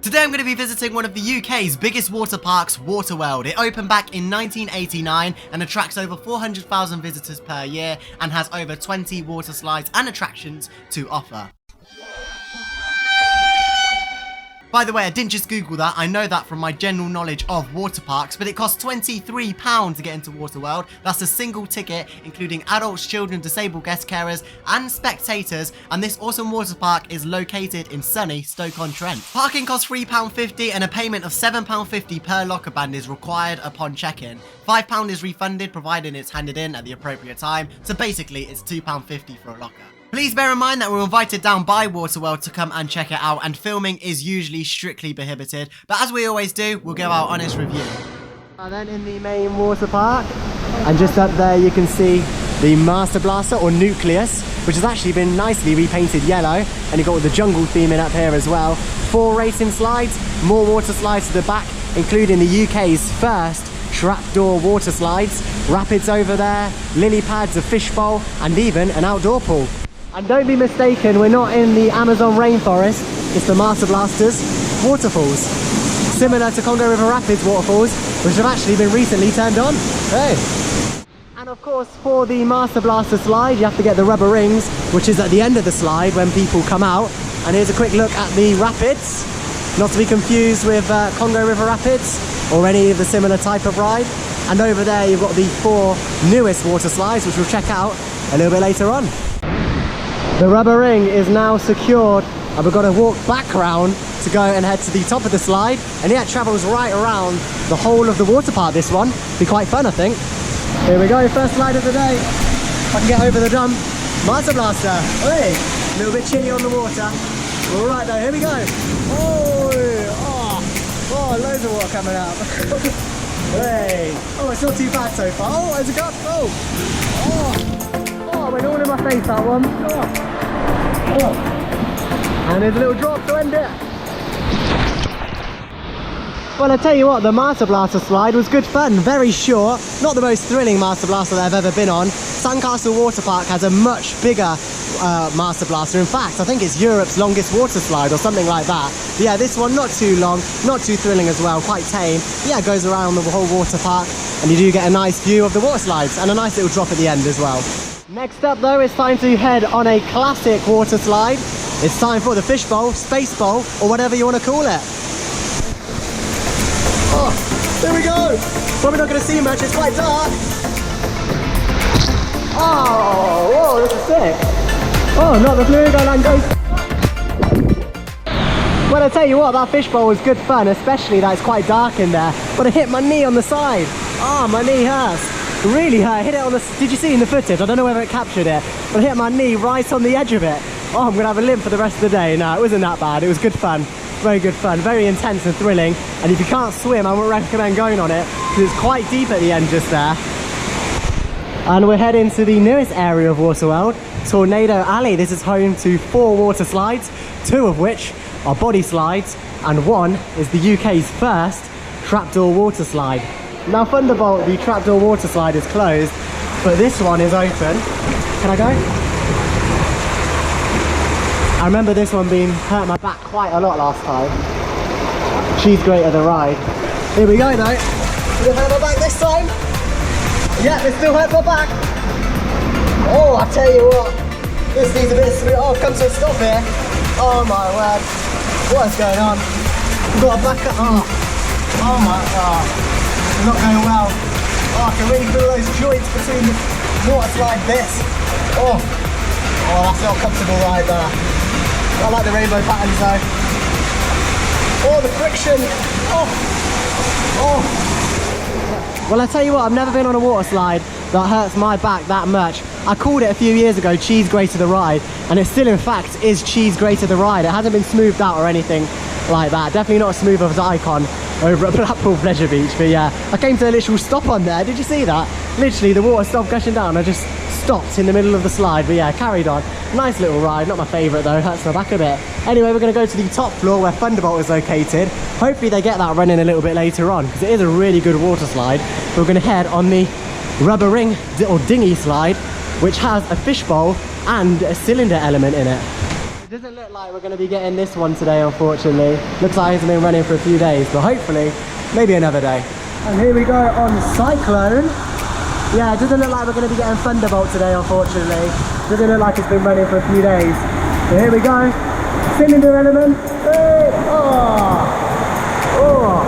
Today I'm going to be visiting one of the UK's biggest water parks, Waterworld. It opened back in 1989 and attracts over 400,000 visitors per year and has over 20 water slides and attractions to offer. By the way, I didn't just Google that, I know that from my general knowledge of water parks, but it costs £23 to get into Waterworld. That's a single ticket, including adults, children, disabled guest carers, and spectators, and this awesome water park is located in sunny Stoke-On-Trent. Parking costs £3.50 and a payment of £7.50 per locker band is required upon check-in. £5 is refunded, provided it's handed in at the appropriate time, so basically it's £2.50 for a locker. Please bear in mind that we're invited down by Waterworld to come and check it out, and filming is usually strictly prohibited, but as we always do, we'll give our honest review. And then in the main water park, and just up there you can see the Master Blaster, or Nucleus, which has actually been nicely repainted yellow, and you've got the jungle theme in up here as well. 4 racing slides, more water slides to the back, including the UK's first trapdoor water slides, rapids over there, lily pads, a fishbowl, and even an outdoor pool. And don't be mistaken, we're not in the Amazon rainforest, it's the Master Blaster's waterfalls. Similar to Congo River Rapids waterfalls, which have actually been recently turned on. Hey! And of course, for the Master Blaster slide, you have to get the rubber rings, which is at the end of the slide when people come out. And here's a quick look at the rapids, not to be confused with Congo River Rapids or any of the similar type of ride. And over there, you've got the 4 newest water slides, which we'll check out a little bit later on. The rubber ring is now secured and we've got to walk back around to go and head to the top of the slide, and yeah, it travels right around the whole of the water park, this one. Be quite fun, I think. Here we go, first slide of the day. If I can get over the dump. Master Blaster. Hey, a little bit chilly on the water. All right though, here we go. Oh, loads of water coming out. Hey, oh, it's not too bad so far. Oh, there's a cup. Oh, went all in my face, that one. And there's a little drop to end it. Well, I tell you what, the Master Blaster slide was good fun, very short, not the most thrilling Master Blaster that I've ever been on. Sandcastle Water Park has a much bigger Master Blaster. In fact, I think it's Europe's longest water slide or something like that. But yeah, this one not too long, not too thrilling as well, quite tame. But yeah, it goes around the whole water park and you do get a nice view of the water slides and a nice little drop at the end as well. Next up though, it's time to head on a classic water slide. It's time for the fishbowl, space bowl, or whatever you want to call it. Oh, there we go! Probably not going to see much, it's quite dark. Oh, whoa, this is sick. Oh, not the fluido line goes. Well, I tell you what, that fishbowl was good fun, especially that it's quite dark in there. But I hit my knee on the side. Oh, my knee hurts. It really hurt. I hit it on the... Did you see in the footage? I don't know whether it captured it, but I hit my knee right on the edge of it. Oh, I'm going to have a limp for the rest of the day. No, it wasn't that bad. It was good fun. Very good fun. Very intense and thrilling. And if you can't swim, I would recommend going on it because it's quite deep at the end just there. And we're heading to the newest area of Waterworld, Tornado Alley. This is home to 4 water slides, 2 of which are body slides, and 1 is the UK's first trapdoor water slide. Now Thunderbolt, the trapdoor water slide, is closed, but this one is open. Can I go? I remember this one being hurt my back quite a lot last time. She's great at the ride. Here we go though. Did it hurt my back this time? Yeah, it still hurts my back. Oh, I tell you what, this needs a bit of speed. Oh, come to a stop here. Oh my word. What is going on? We've got a back up. Oh my god. It's not going well. Oh, I can really feel those joints between the water slide bits. Oh, that's not comfortable right there. I like the rainbow patterns though. Oh, the friction. Well, I tell you what, I've never been on a water slide that hurts my back that much. I called it a few years ago Cheese Grater the Ride, and it still in fact is Cheese Grater the Ride. It hasn't been smoothed out or anything like that. Definitely not as smooth as Icon over at Blackpool Pleasure Beach, but yeah, I came to a literal stop on there. Did you see that? Literally the water stopped gushing down. I just stopped in the middle of the slide, but yeah, carried on. Nice little ride, not my favourite though, hurts my back a bit. Anyway, we're going to go to the top floor where Thunderbolt is located. Hopefully they get that running a little bit later on, because it is a really good water slide. We're going to head on the rubber ring or dinghy slide, which has a fishbowl and a cylinder element in it. It doesn't look like we're going to be getting this one today, unfortunately. Looks like it's been running for a few days, but hopefully, maybe another day. And here we go on Cyclone. Yeah, it doesn't look like we're going to be getting Thunderbolt today, unfortunately. Doesn't look like it's been running for a few days. So here we go. Cylinder element. Hey! Oh! Oh!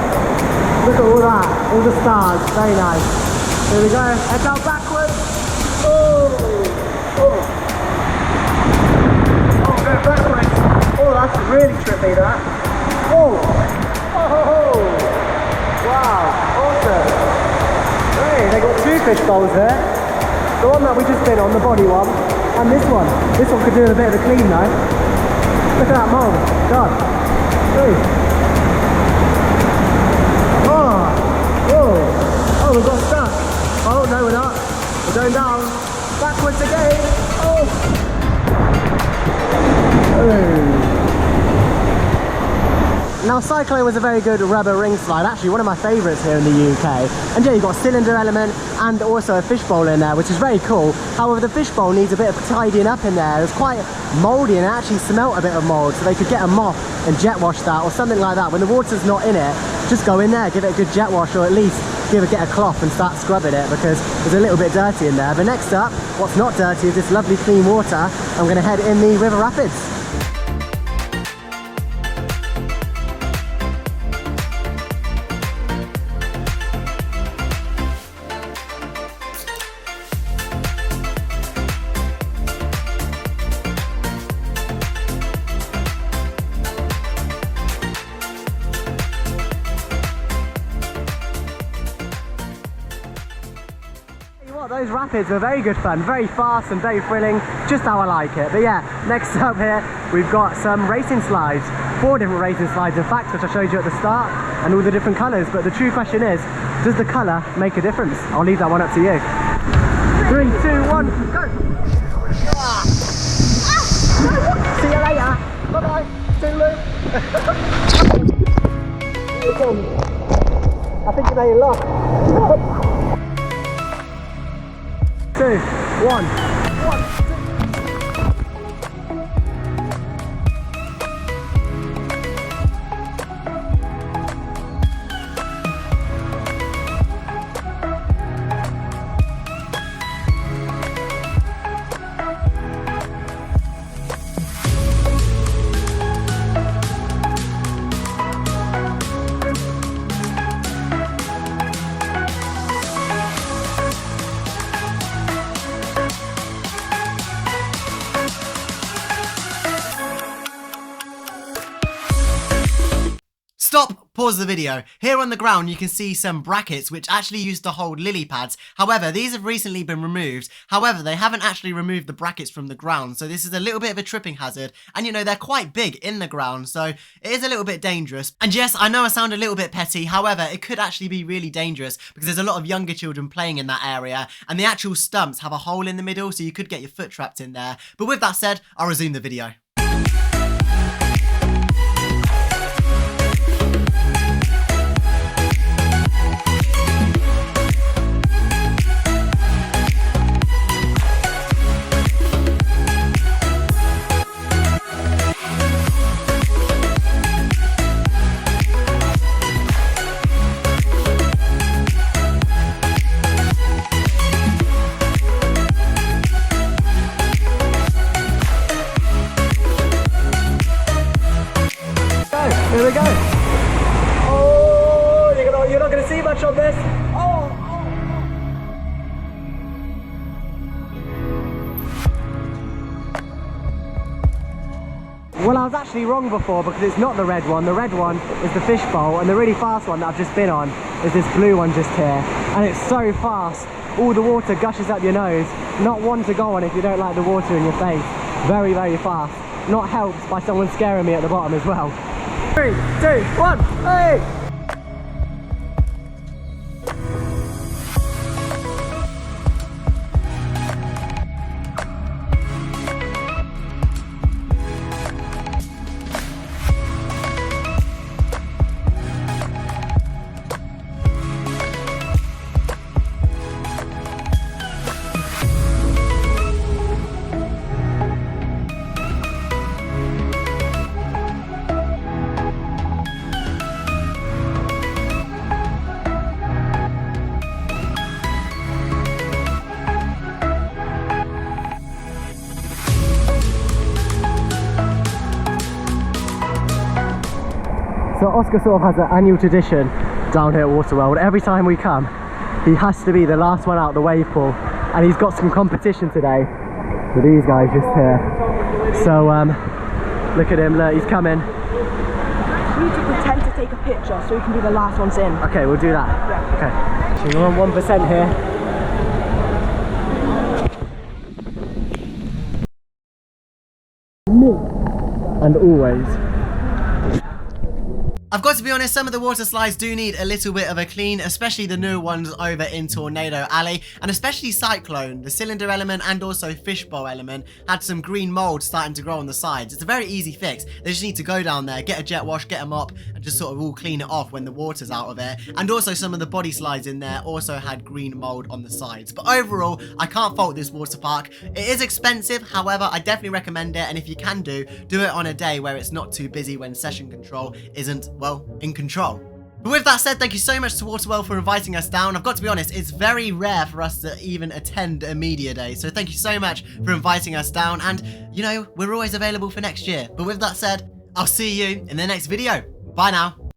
Look at all that. All the stars. Very nice. Here we go. Head down backwards. Oh! Oh! Backwards. Oh, that's really trippy, that. Oh! Oh! Wow, awesome. Hey, they got two fish bowls here. The one that we just been on, the body one, and this one. This one could do a bit of a clean though. Look at that mold. God. Hey. Oh! Oh! Oh, we've got stuck. Oh, no, we're not. We're going down. Backwards again. Oh! Now Cyclone was a very good rubber ring slide, actually one of my favourites here in the UK. And yeah, you've got a cylinder element and also a fishbowl in there, which is very cool. However, the fishbowl needs a bit of tidying up in there. It was quite mouldy and it actually smelt a bit of mould, so they could get a mop and jet wash that or something like that. When the water's not in it, just go in there, give it a good jet wash, or at least get a cloth and start scrubbing it, because it's a little bit dirty in there. But next up, what's not dirty is this lovely clean water. I'm going to head in the river rapids. Those rapids were very good fun, very fast and very thrilling, just how I like it. But yeah, next up here we've got some racing slides, 4 different racing slides in fact, which I showed you at the start, and all the different colours. But the true question is, does the colour make a difference? I'll leave that one up to you. 3, 2, 1, go! See you later. Bye bye. Toodaloo. I think you made a lot. 2, 1. 1, 2. Stop, pause the video. Here on the ground you can see some brackets which actually used to hold lily pads. However, these have recently been removed. However, they haven't actually removed the brackets from the ground, so this is a little bit of a tripping hazard. And you know, they're quite big in the ground, so it is a little bit dangerous. And yes, I know I sound a little bit petty, however, it could actually be really dangerous because there's a lot of younger children playing in that area, and the actual stumps have a hole in the middle, so you could get your foot trapped in there. But with that said, I'll resume the video. Here we go. Oh, you're not going to see much of this. Oh. Well, I was actually wrong before because it's not the red one. The red one is the fishbowl, and the really fast one that I've just been on is this blue one just here. And it's so fast. All the water gushes up your nose. Not one to go on if you don't like the water in your face. Very, very fast. Not helped by someone scaring me at the bottom as well. 3, 2, 1, hey! So Oscar sort of has an annual tradition down here at Waterworld. Every time we come, he has to be the last one out the wave pool, and he's got some competition today with these guys just here. So look at him, look, he's coming. We need to pretend to take a picture so we can be the last ones in. Okay, we'll do that. Yeah. Okay, so we're on 1% here. And always. I've got to be honest, some of the water slides do need a little bit of a clean, especially the new ones over in Tornado Alley, and especially Cyclone. The cylinder element and also fishbowl element had some green mold starting to grow on the sides. It's a very easy fix. They just need to go down there, get a jet wash, get a mop, and just sort of all clean it off when the water's out of it. And also some of the body slides in there also had green mold on the sides. But overall, I can't fault this water park. It is expensive, however, I definitely recommend it, and if you can do it on a day where it's not too busy, when session control isn't, well, in control. But with that said, thank you so much to Waterworld for inviting us down. I've got to be honest, it's very rare for us to even attend a media day, so thank you so much for inviting us down, and you know, we're always available for next year. But with that said, I'll see you in the next video. Bye now.